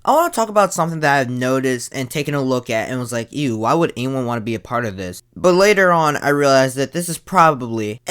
I want to talk about something that I've noticed and taken a look at and was like, ew, why would anyone want to be a part of this? But later on, I realized that this is probably,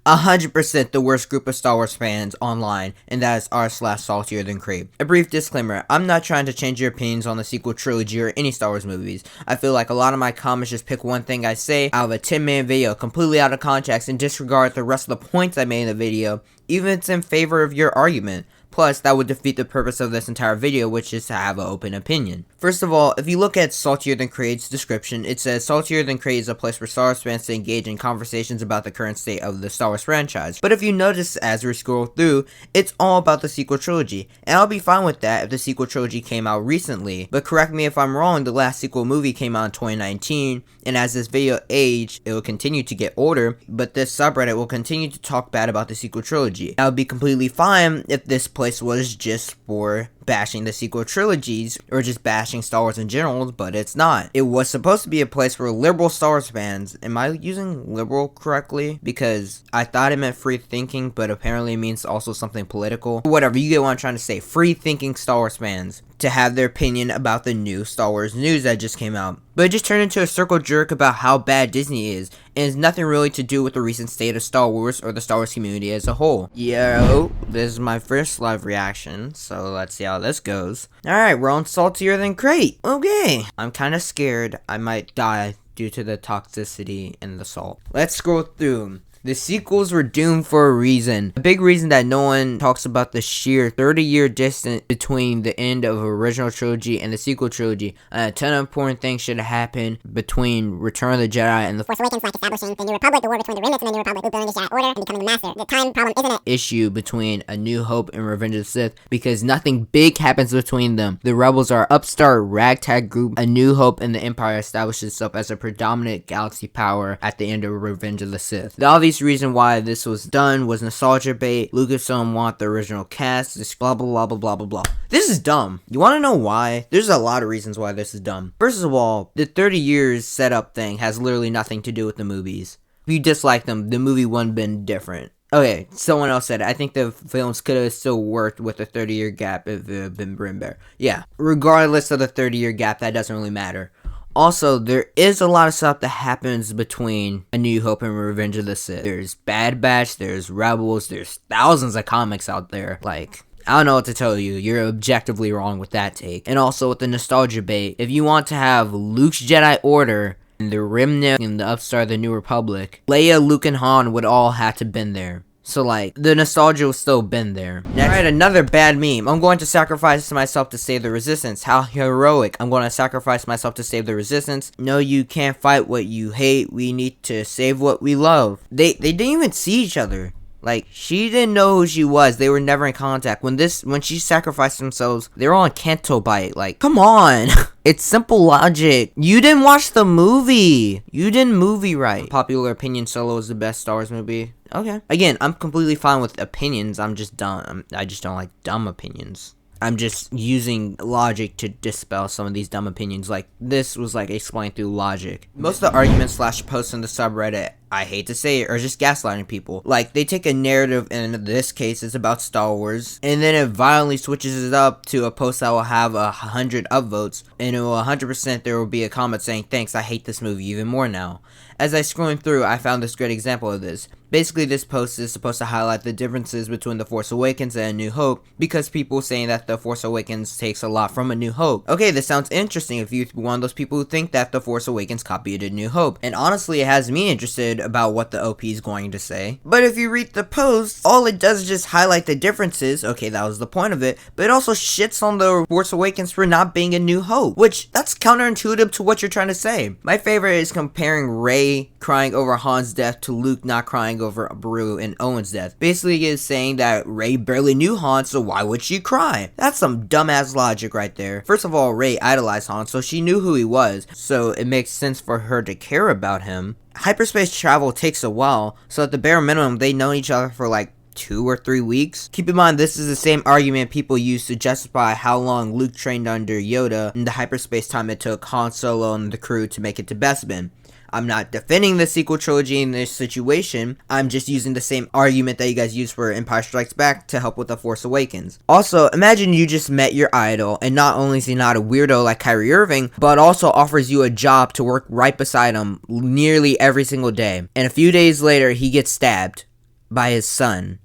100% the worst group of Star Wars fans online, and that is r/Saltierthancrait. A brief disclaimer, I'm not trying to change your opinions on the sequel trilogy or any Star Wars movies. I feel like a lot of my comments just pick one thing I say out of a 10-minute video completely out of context and disregard the rest of the points I made in the video, even if it's in favor of your argument. Plus, that would defeat the purpose of this entire video, which is to have an open opinion. First of all, if you look at Saltierthancrait's description, it says Saltierthancrait is a place for Star Wars fans to engage in conversations about the current state of the Star Wars franchise. But if you notice as we scroll through, it's all about the sequel trilogy, and I'll be fine with that if the sequel trilogy came out recently. But correct me if I'm wrong, the last sequel movie came out in 2019, and as this video aged, it will continue to get older, but this subreddit will continue to talk bad about the sequel trilogy. I would be completely fine if this place was just for bashing the sequel trilogies or just bashing Star Wars in general, but it's not. It was supposed to be a place for liberal Star Wars fans. Am I using liberal correctly? Because I thought it meant free thinking, but apparently it means also something political. Whatever, you get what I'm trying to say. Free thinking Star Wars fans to have their opinion about the new Star Wars news that just came out. But it just turned into a circle jerk about how bad Disney is, and it's nothing really to do with the recent state of Star Wars or the Star Wars community as a whole. Yo, this is my first live reaction, so let's see how this goes. Alright, we're on Saltierthancrait. Okay. I'm kind of scared I might die due to the toxicity and the salt. Let's scroll through. The sequels were doomed for a reason. A big reason that no one talks about the sheer 30-year distance between the end of the original trilogy and the sequel trilogy. A ton of important things should have happened between Return of the Jedi and the Force Awakens, like establishing the New Republic, the war between the remnants and the New Republic, rebuilding the Jedi Order, and becoming the Master. The time problem isn't an issue between A New Hope and Revenge of the Sith because nothing big happens between them. The rebels are upstart ragtag group. A New Hope and the Empire establishes itself as a predominant galaxy power at the end of Revenge of the Sith. The obvious reason why this was done was nostalgia bait. Lucasfilm want the original cast, this blah blah blah blah blah blah blah. This is dumb. You want to know why? There's a lot of reasons why this is dumb. First of all, the 30 years setup thing has literally nothing to do with the movies. If you dislike them, the movie wouldn't have been different. Okay, someone else said it. I think the films could have still worked with a 30-year gap if it had been written better. Yeah, regardless of the 30-year gap, that doesn't really matter. Also, there is a lot of stuff that happens between A New Hope and Revenge of the Sith. There's Bad Batch, there's Rebels, there's thousands of comics out there. Like, I don't know what to tell you. You're objectively wrong with that take. And also with the nostalgia bait, if you want to have Luke's Jedi Order and the Remnant and the upstart of the New Republic, Leia, Luke, and Han would all have to been there. So, like, the nostalgia was still been there. Alright, another bad meme. I'm going to sacrifice myself to save the resistance. How heroic. I'm going to sacrifice myself to save the resistance. No, you can't fight what you hate. We need to save what we love. They didn't even see each other. Like, she didn't know who she was. They were never in contact. When she sacrificed themselves, they were on Canto Bite. Like, come on. It's simple logic. You didn't watch the movie. You didn't movie right. Popular opinion, Solo is the best Star Wars movie. Okay. Again, I'm completely fine with opinions. I'm just dumb. I just don't like dumb opinions. I'm just using logic to dispel some of these dumb opinions. Like, this was like explained through logic. Most of the arguments / posts in the subreddit, I hate to say it, are just gaslighting people. Like, they take a narrative, and in this case, it's about Star Wars, and then it violently switches it up to a post that will have 100 upvotes, and it will 100% there will be a comment saying, thanks, I hate this movie even more now. As I scrolling through, I found this great example of this. Basically, this post is supposed to highlight the differences between The Force Awakens and A New Hope, because people saying that The Force Awakens takes a lot from A New Hope. Okay, this sounds interesting if you're one of those people who think that The Force Awakens copied A New Hope, and honestly, it has me interested about what the OP is going to say. But if you read the post, all it does is just highlight the differences. Okay, that was the point of it, but it also shits on The Force Awakens for not being A New Hope, which, that's counterintuitive to what you're trying to say. My favorite is comparing Rey crying over Han's death to Luke not crying over Beru and Owen's death. Basically, is saying that Rey barely knew Han, so why would she cry? That's some dumbass logic right there. First of all, Rey idolized Han, so she knew who he was, so it makes sense for her to care about him. Hyperspace travel takes a while, so at the bare minimum, they know each other for like 2 or 3 weeks. Keep in mind, this is the same argument people use to justify how long Luke trained under Yoda and the hyperspace time it took Han Solo and the crew to make it to Bespin. I'm not defending the sequel trilogy in this situation. I'm just using the same argument that you guys use for Empire Strikes Back to help with The Force Awakens. Also, imagine you just met your idol, and not only is he not a weirdo like Kyrie Irving, but also offers you a job to work right beside him nearly every single day. And a few days later, he gets stabbed by his son.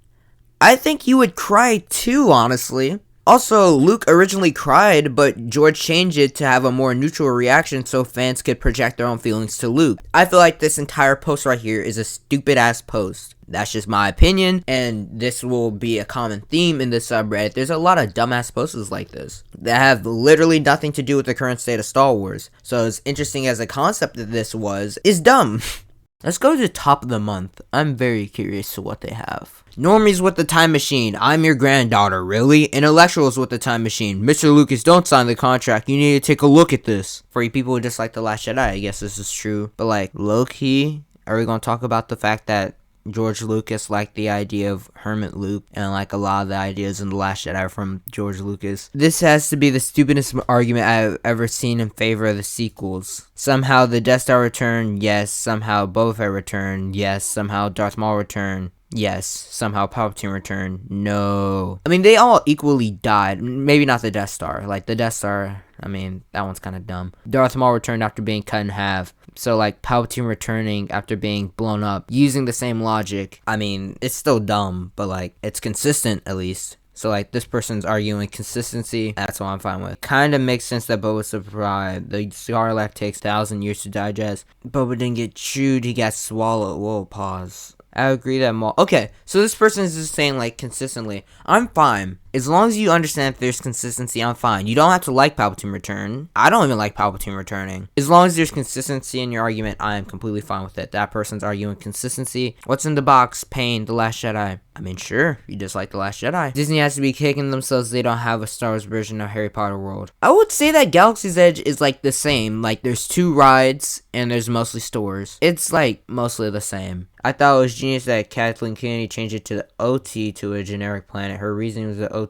I think you would cry too, honestly. Also, Luke originally cried, but George changed it to have a more neutral reaction so fans could project their own feelings to Luke. I feel like this entire post right here is a stupid ass post. That's just my opinion, and this will be a common theme in this subreddit. There's a lot of dumbass posts like this that have literally nothing to do with the current state of Star Wars. So as interesting as the concept of this was, is dumb. Let's go to top of the month. I'm very curious to what they have. Normies with the time machine. I'm your granddaughter, really? Intellectuals with the time machine. Mr. Lucas, don't sign the contract. You need to take a look at this. For you people who dislike The Last Jedi, I guess this is true. But like, low-key, are we going to talk about the fact that George Lucas liked the idea of Hermit Luke, and like a lot of the ideas in The Last Jedi are from George Lucas? This has to be the stupidest argument I've ever seen in favor of the sequels. Somehow the Death Star returned, yes. Somehow Boba Fett returned, yes. Somehow Darth Maul returned, yes. Somehow Palpatine returned, no. I mean, they all equally died. Maybe not the Death Star. Like, the Death Star, I mean, that one's kind of dumb. Darth Maul returned after being cut in half. So, like, Palpatine returning after being blown up, using the same logic. I mean, it's still dumb, but, like, it's consistent, at least. So, like, this person's arguing consistency. That's what I'm fine with. Kind of makes sense that Boba survived. The Sarlacc takes 1,000 years to digest. Boba didn't get chewed, he got swallowed. Whoa, pause. I agree that Maul... Okay, so this person is just saying, like, consistently. I'm fine. As long as you understand if there's consistency, I'm fine. You don't have to like Palpatine return. I don't even like Palpatine returning. As long as there's consistency in your argument, I am completely fine with it. That person's arguing consistency. What's in the box? Pain, The Last Jedi. I mean, sure, you just like The Last Jedi. Disney has to be kicking themselves they don't have a Star Wars version of Harry Potter World. I would say that Galaxy's Edge is, like, the same. Like, there's 2 rides, and there's mostly stores. It's, like, mostly the same. I thought it was genius that Kathleen Kennedy changed it to the OT to a generic planet. Her reasoning was the OP.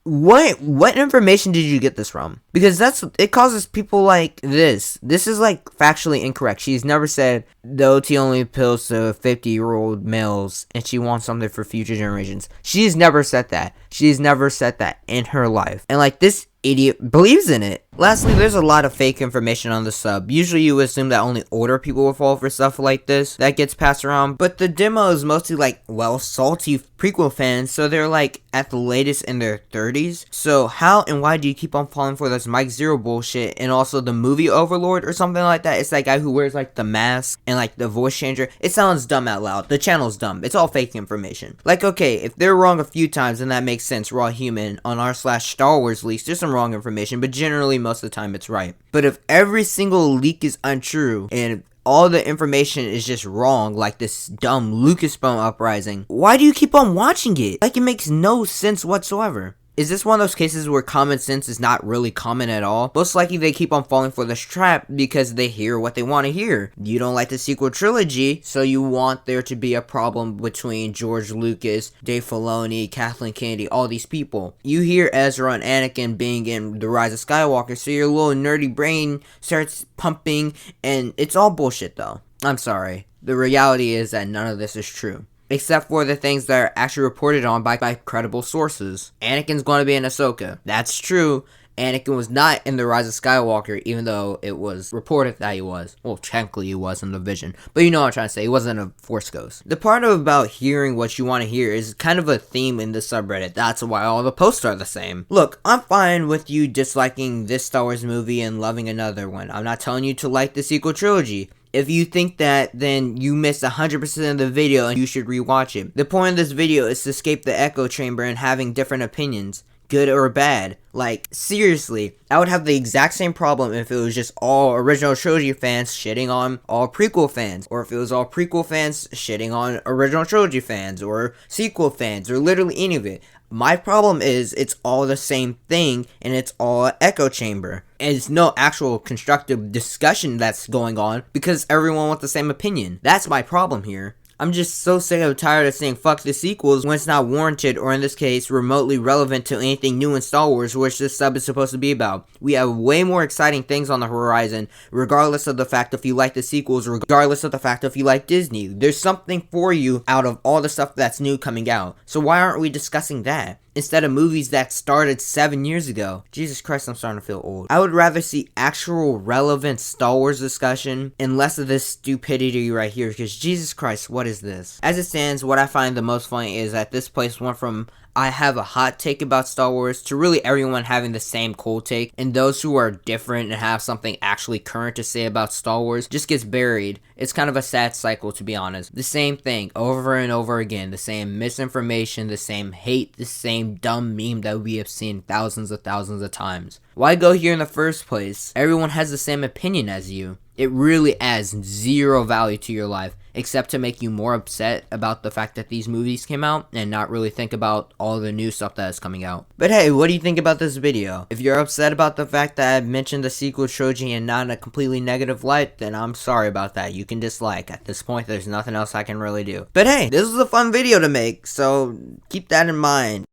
What information did you get this from? Because it causes people like this. This is like factually incorrect. She's never said the OT only appeals to 50-year-old males and she wants something for future generations. She's never said that. She's never said that in her life. And like, this idiot believes in it. Lastly, there's a lot of fake information on the sub. Usually you assume that only older people will fall for stuff like this that gets passed around, but the demo is mostly like, well, salty prequel fans, so they're like at the latest in their 30s. So how and why do you keep on falling for this Mike Zero bullshit? And also the movie Overlord or something like that? It's that guy who wears like the mask and like the voice changer. It sounds dumb out loud. The channel's dumb. It's all fake information. Like, okay, if they're wrong a few times, then that makes sense. We're all human. On r/Star Wars leaks, there's some wrong information, but generally most of the time it's right. But if every single leak is untrue and all the information is just wrong, like this dumb Lucasfilm uprising, why do you keep on watching it? Like, it makes no sense whatsoever. Is this one of those cases where common sense is not really common at all? Most likely they keep on falling for this trap because they hear what they want to hear. You don't like the sequel trilogy, so you want there to be a problem between George Lucas, Dave Filoni, Kathleen Kennedy, all these people. You hear Ezra and Anakin being in The Rise of Skywalker, so your little nerdy brain starts pumping, and it's all bullshit though. I'm sorry. The reality is that none of this is true. Except for the things that are actually reported on by credible sources. Anakin's going to be in Ahsoka. That's true. Anakin was not in The Rise of Skywalker, even though it was reported that he was. Well, technically he was in the Vision. But you know what I'm trying to say. He wasn't a Force Ghost. The part about hearing what you want to hear is kind of a theme in the subreddit. That's why all the posts are the same. Look, I'm fine with you disliking this Star Wars movie and loving another one. I'm not telling you to like the sequel trilogy. If you think that, then you missed 100% of the video and you should rewatch it. The point of this video is to escape the echo chamber and having different opinions, good or bad. Like, seriously, I would have the exact same problem if it was just all original trilogy fans shitting on all prequel fans, or if it was all prequel fans shitting on original trilogy fans, or sequel fans, or literally any of it. My problem is it's all the same thing and it's all an echo chamber. And it's no actual constructive discussion that's going on because everyone wants the same opinion. That's my problem here. I'm just so sick and tired of saying fuck the sequels when it's not warranted, or in this case, remotely relevant to anything new in Star Wars, which this sub is supposed to be about. We have way more exciting things on the horizon, regardless of the fact if you like the sequels, regardless of the fact if you like Disney. There's something for you out of all the stuff that's new coming out. So why aren't we discussing that? Instead of movies that started 7 years ago. Jesus Christ, I'm starting to feel old. I would rather see actual relevant Star Wars discussion and less of this stupidity right here, because Jesus Christ, what is this? As it stands, what I find the most funny is that this place went from I have a hot take about Star Wars to really everyone having the same cool take, and those who are different and have something actually current to say about Star Wars just gets buried. It's kind of a sad cycle, to be honest. The same thing over and over again, the same misinformation, the same hate, the same dumb meme that we have seen thousands of times. Why go here in the first place? Everyone has the same opinion as you. It really adds zero value to your life, except to make you more upset about the fact that these movies came out and not really think about all the new stuff that is coming out. But hey, what do you think about this video? If you're upset about the fact that I mentioned the sequel trilogy and not in a completely negative light, then I'm sorry about that. You can dislike. At this point, there's nothing else I can really do. But hey, this was a fun video to make, so keep that in mind.